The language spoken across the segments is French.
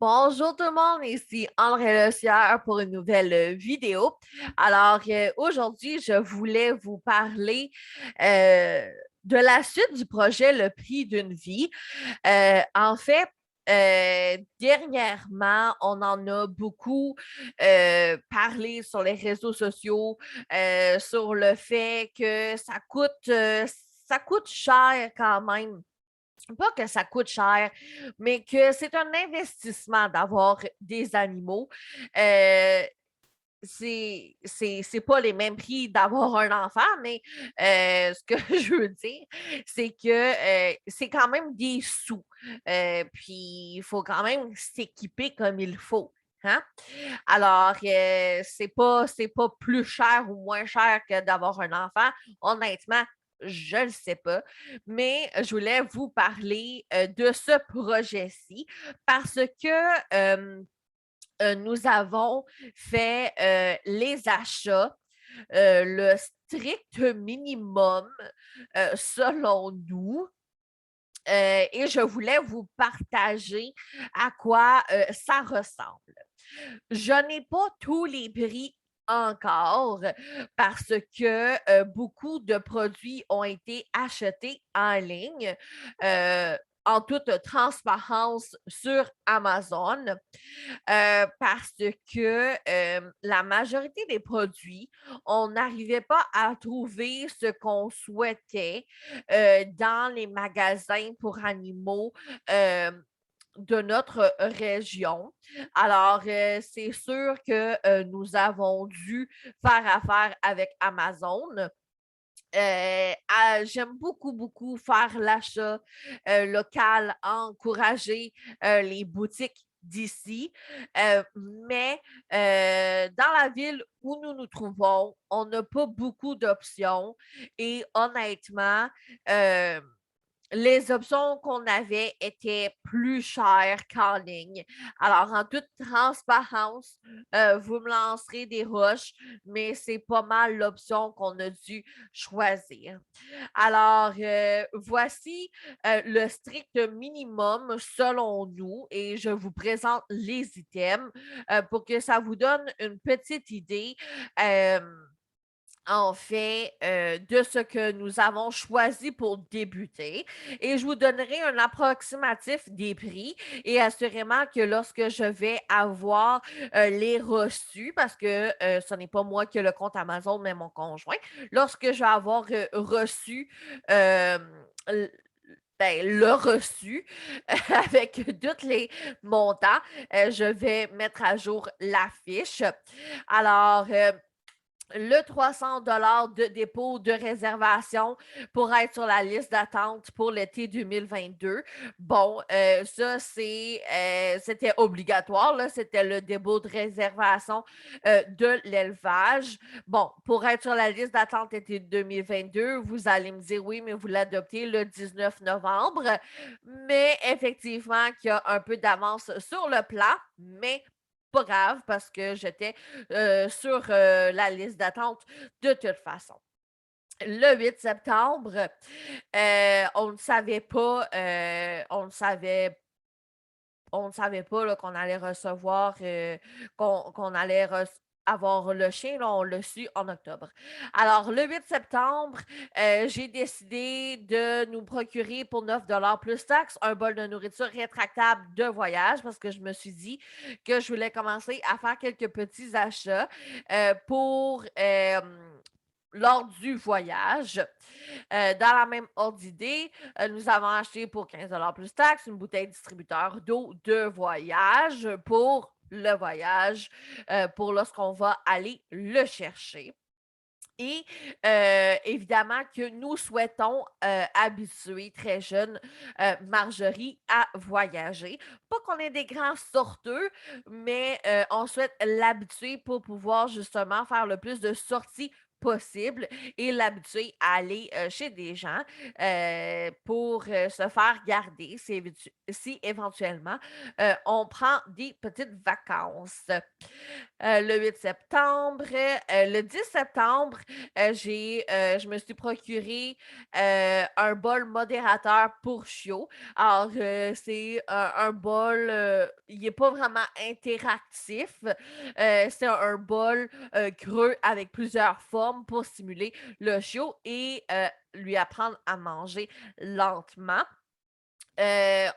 Bonjour tout le monde, ici André Lecière pour une nouvelle vidéo. Aujourd'hui, je voulais vous parler euh, de la suite du projet Le Prix d'une vie. Dernièrement, on en a beaucoup parlé sur les réseaux sociaux sur le fait que ça coûte cher quand même, pas que ça coûte cher, mais que c'est un investissement d'avoir des animaux. Euh, c'est pas les mêmes prix d'avoir un enfant, mais ce que je veux dire, c'est que c'est quand même des sous. Puis il faut quand même s'équiper comme il faut. Hein? C'est pas plus cher ou moins cher que d'avoir un enfant. Honnêtement, je ne le sais pas, mais je voulais vous parler de ce projet-ci parce que nous avons fait les achats, le strict minimum selon nous. Et je voulais vous partager à quoi ça ressemble. Je n'ai pas tous les prix encore parce que beaucoup de produits ont été achetés en ligne en toute transparence sur Amazon parce que la majorité des produits, on n'arrivait pas à trouver ce qu'on souhaitait dans les magasins pour animaux. De notre région. C'est sûr que nous avons dû faire affaire avec Amazon. J'aime beaucoup, beaucoup faire l'achat local, encourager les boutiques d'ici. Mais dans la ville où nous nous trouvons, on n'a pas beaucoup d'options et honnêtement, euh, les options qu'on avait étaient plus chères qu'en ligne. Alors, en toute transparence, vous me lancerez des roches, mais c'est pas mal l'option qu'on a dû choisir. Voici le strict minimum selon nous et je vous présente les items pour que ça vous donne une petite idée. De ce que nous avons choisi pour débuter et je vous donnerai un approximatif des prix et assurément que lorsque je vais avoir les reçus, parce que ce n'est pas moi qui ai le compte Amazon, mais mon conjoint, lorsque je vais avoir reçu euh, le reçu avec tous les montants, je vais mettre à jour la fiche. Alors, le 300 de dépôt de réservation pour être sur la liste d'attente pour l'été 2022. Bon, c'était obligatoire, là, c'était le dépôt de réservation de l'élevage. Bon, pour être sur la liste d'attente été 2022, vous allez me dire oui, mais vous l'adoptez le 19 novembre. Mais effectivement, qu'il y a un peu d'avance sur le plat, mais pas grave parce que j'étais sur la liste d'attente de toute façon. Le 8 septembre, on ne savait pas, on ne savait pas là, qu'on allait recevoir, qu'on allait avoir le chien, là, on l'a su en octobre. Alors, le 8 septembre, j'ai décidé de nous procurer pour 9 plus taxes un bol de nourriture rétractable de voyage parce que je me suis dit que je voulais commencer à faire quelques petits achats pour lors du voyage. Dans la même ordre d'idée, nous avons acheté pour 15 plus taxes une bouteille distributeur d'eau de voyage pour le voyage, pour lorsqu'on va aller le chercher. Et évidemment que nous souhaitons habituer très jeune Marjorie à voyager. Pas qu'on est des grands sorteux, mais on souhaite l'habituer pour pouvoir justement faire le plus de sorties possible et l'habituer à aller chez des gens pour se faire garder si éventuellement on prend des petites vacances. Le 8 septembre, le 10 septembre, je me suis procuré un bol modérateur pour chiots. Alors, c'est un bol, il n'est pas vraiment interactif. C'est un bol creux avec plusieurs formes pour stimuler le chiot et lui apprendre à manger lentement.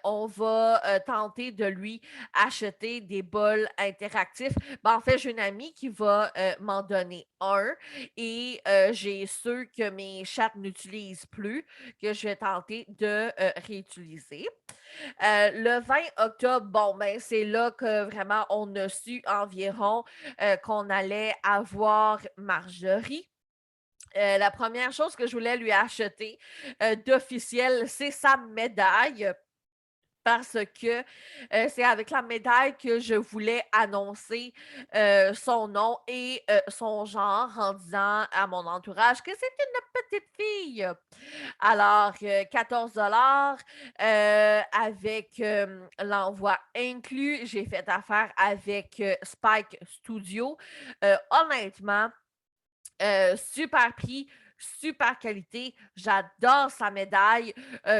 On va tenter de lui acheter des bols interactifs. En fait, j'ai une amie qui va m'en donner un et j'ai ceux que mes chats n'utilisent plus, que je vais tenter de réutiliser. Le 20 octobre, bon, ben, c'est là que vraiment on a su environ qu'on allait avoir Marjorie. La première chose que je voulais lui acheter d'officiel, c'est sa médaille parce que c'est avec la médaille que je voulais annoncer son nom et son genre en disant à mon entourage que c'est une petite fille. Alors, 14 avec l'envoi inclus. J'ai fait affaire avec Spike Studio. Honnêtement, super prix, super qualité. J'adore sa médaille.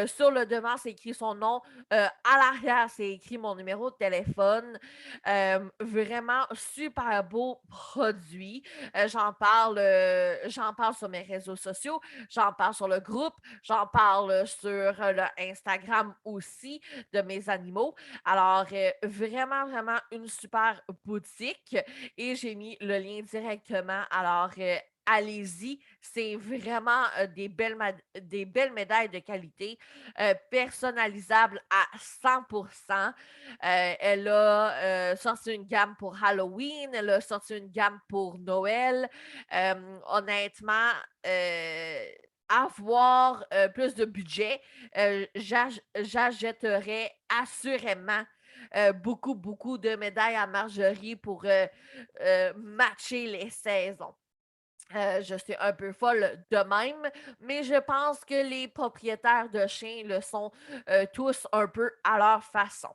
Sur le devant, c'est écrit son nom. À l'arrière, c'est écrit mon numéro de téléphone. Vraiment super beau produit. J'en parle sur mes réseaux sociaux. J'en parle sur le groupe. J'en parle sur le Instagram aussi de mes animaux. Alors, vraiment, vraiment une super boutique. Et j'ai mis le lien directement. Alors, allez-y, c'est vraiment des belles médailles de qualité, personnalisables à 100%. Elle a sorti une gamme pour Halloween, elle a sorti une gamme pour Noël. Honnêtement, avoir plus de budget, j'achèterais assurément beaucoup, beaucoup de médailles à Marjorie pour matcher les saisons. Je suis un peu folle de même, mais je pense que les propriétaires de chiens le sont tous un peu à leur façon.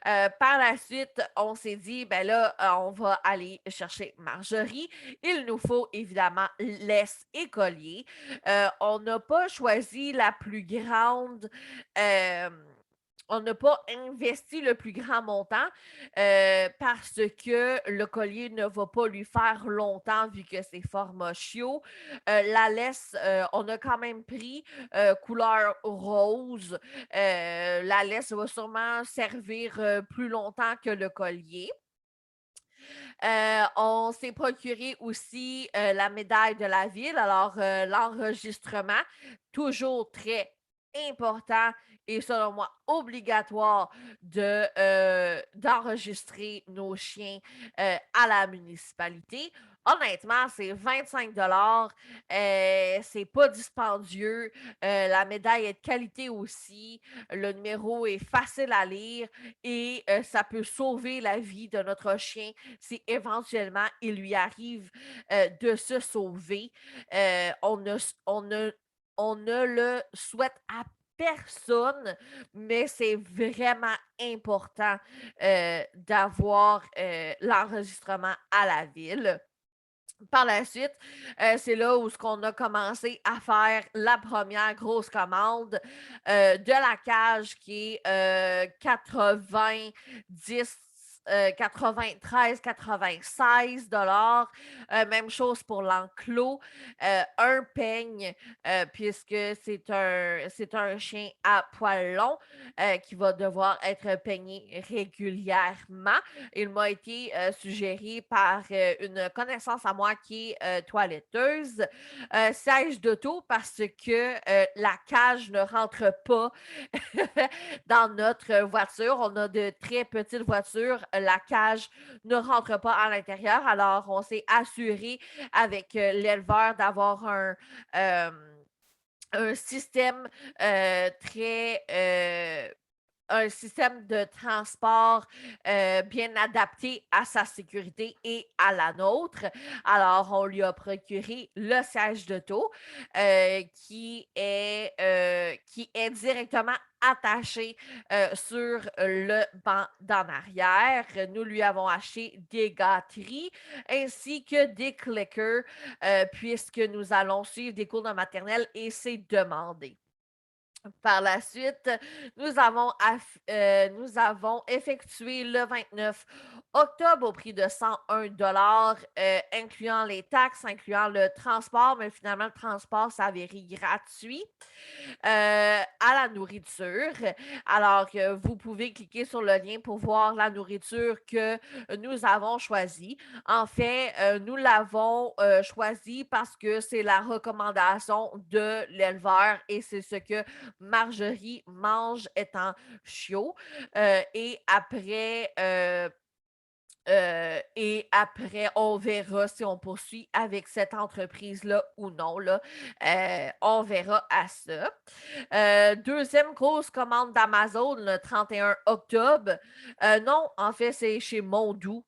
Par la suite, on s'est dit, ben là, on va aller chercher Marjorie. Il nous faut évidemment laisse et collier. On n'a pas choisi la plus grande. euh, on n'a pas investi le plus grand montant parce que le collier ne va pas lui faire longtemps vu que c'est format chiot. La laisse, on a quand même pris couleur rose. La laisse va sûrement servir plus longtemps que le collier. On s'est procuré aussi la médaille de la ville. Alors, l'enregistrement, toujours très important et selon moi obligatoire d'enregistrer nos chiens à la municipalité. Honnêtement, c'est 25 c'est pas dispendieux. La médaille est de qualité aussi. Le numéro est facile à lire et ça peut sauver la vie de notre chien si éventuellement il lui arrive de se sauver. On ne le souhaite à personne, mais c'est vraiment important d'avoir l'enregistrement à la ville. Par la suite, c'est là où on a commencé à faire la première grosse commande de la cage qui est 90 93-96 même chose pour l'enclos. Un peigne, puisque c'est un chien à poil long qui va devoir être peigné régulièrement. Il m'a été suggéré par une connaissance à moi qui est toiletteuse. Siège d'auto parce que la cage ne rentre pas dans notre voiture. On a de très petites voitures. La cage ne rentre pas à l'intérieur. Alors, on s'est assuré avec l'éleveur d'avoir un système très un système de transport bien adapté à sa sécurité et à la nôtre. Alors, on lui a procuré le siège d'auto qui est directement attaché sur le banc d'en arrière. Nous lui avons acheté des gâteries ainsi que des clickers puisque nous allons suivre des cours de maternelle et c'est demandé. Par la suite, nous avons effectué le 29 octobre au prix de 101 incluant les taxes, incluant le transport, mais finalement, le transport s'avérait gratuit à la nourriture. Alors que vous pouvez cliquer sur le lien pour voir la nourriture que nous avons choisie. En fait, nous l'avons choisie parce que c'est la recommandation de l'éleveur et c'est ce que Marjorie mange étant chiot. Et après, on verra si on poursuit avec cette entreprise-là ou non. Là. On verra à ça. Deuxième grosse commande d'Amazon le 31 octobre. Non, en fait, c'est chez Mondou.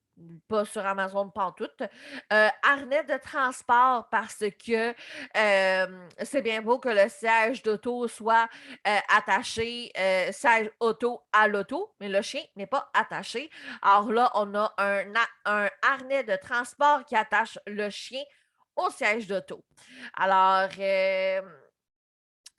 Pas sur Amazon pantoute. Harnais de transport parce que c'est bien beau que le siège d'auto soit attaché, siège auto à l'auto, mais le chien n'est pas attaché. Alors là, on a un harnais de transport qui attache le chien au siège d'auto. Alors,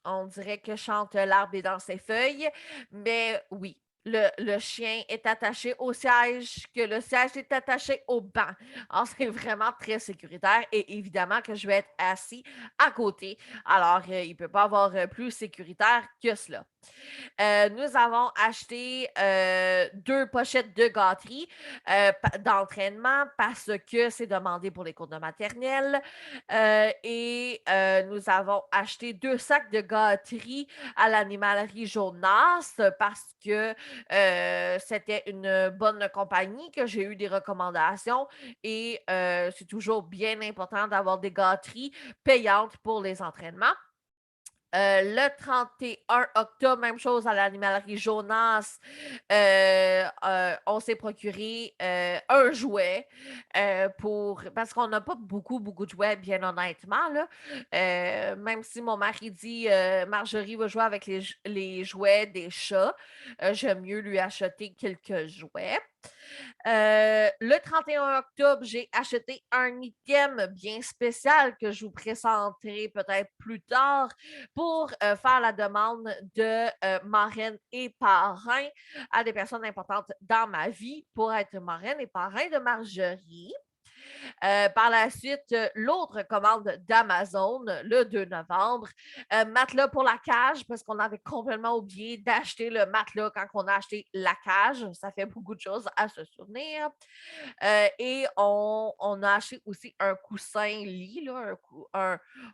on dirait que chante l'arbre est dans ses feuilles, mais oui. Le chien est attaché au siège, que le siège est attaché au banc. Alors, c'est vraiment très sécuritaire et évidemment que je vais être assis à côté. Alors, il ne peut pas avoir plus sécuritaire que cela. Nous avons acheté 2 pochettes de gâteries d'entraînement parce que c'est demandé pour les cours de maternelle. Et nous avons acheté 2 sacs de gâteries à l'animalerie Jonas parce que c'était une bonne compagnie, que j'ai eu des recommandations et c'est toujours bien important d'avoir des gâteries payantes pour les entraînements. Le 31 octobre, même chose à l'animalerie Jonas, on s'est procuré un jouet parce qu'on n'a pas beaucoup de jouets, bien honnêtement. Là. Même si mon mari dit Marjorie va jouer avec les jouets des chats, j'aime mieux lui acheter quelques jouets. Le 31 octobre, j'ai acheté un item bien spécial que je vous présenterai peut-être plus tard pour faire la demande de marraine et parrain à des personnes importantes dans ma vie pour être marraine et parrain de Marjorie. Par la suite, l'autre commande d'Amazon le 2 novembre, matelas pour la cage, parce qu'on avait complètement oublié d'acheter le matelas quand on a acheté la cage. Ça fait beaucoup de choses à se souvenir. Et on a acheté aussi un coussin lit, là,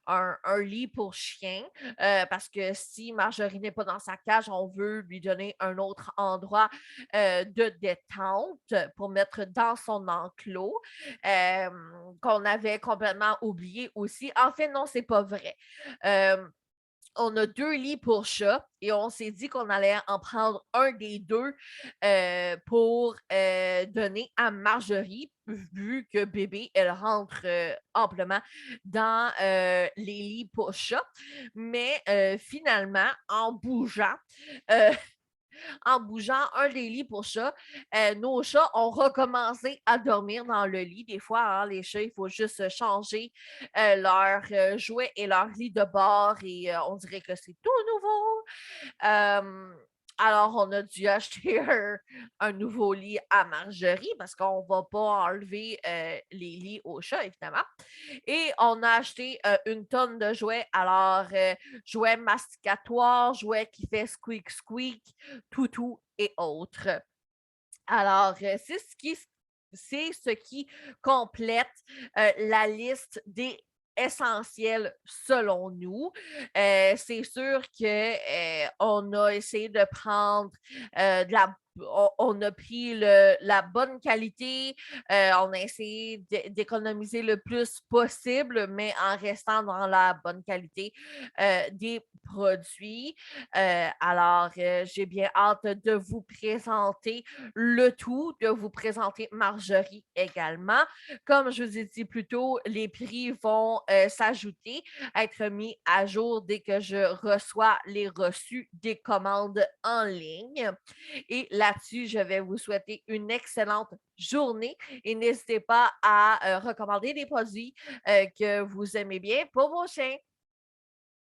un lit pour chien, parce que si Marjorie n'est pas dans sa cage, on veut lui donner un autre endroit de détente pour mettre dans son enclos, qu'on avait complètement oublié aussi. En fait, non, c'est pas vrai. On a 2 lits pour chat et on s'est dit qu'on allait en prendre un des 2 pour donner à Marjorie, vu que bébé, elle rentre amplement dans les lits pour chat. Mais finalement, euh, en bougeant un des lits pour chat, nos chats ont recommencé à dormir dans le lit. Des fois, hein, les chats, il faut juste changer leur jouet et leur lit de bord et on dirait que c'est tout nouveau. Alors, on a dû acheter un nouveau lit à Marjorie parce qu'on ne va pas enlever les lits aux chats, évidemment. Et on a acheté une tonne de jouets. Alors, jouets masticatoires, jouets qui fait squeak squeak, toutou et autres. Alors, c'est ce qui complète la liste des essentiels selon nous. C'est sûr qu'on a essayé de prendre de la on a pris la bonne qualité, on a essayé d'économiser le plus possible, mais en restant dans la bonne qualité des produits. Alors, j'ai bien hâte de vous présenter le tout, de vous présenter Marjorie également. Comme je vous ai dit plus tôt, les prix vont s'ajouter, être mis à jour dès que je reçois les reçus des commandes en ligne. Et là-dessus, je vais vous souhaiter une excellente journée et n'hésitez pas à recommander des produits que vous aimez bien pour vos chiens.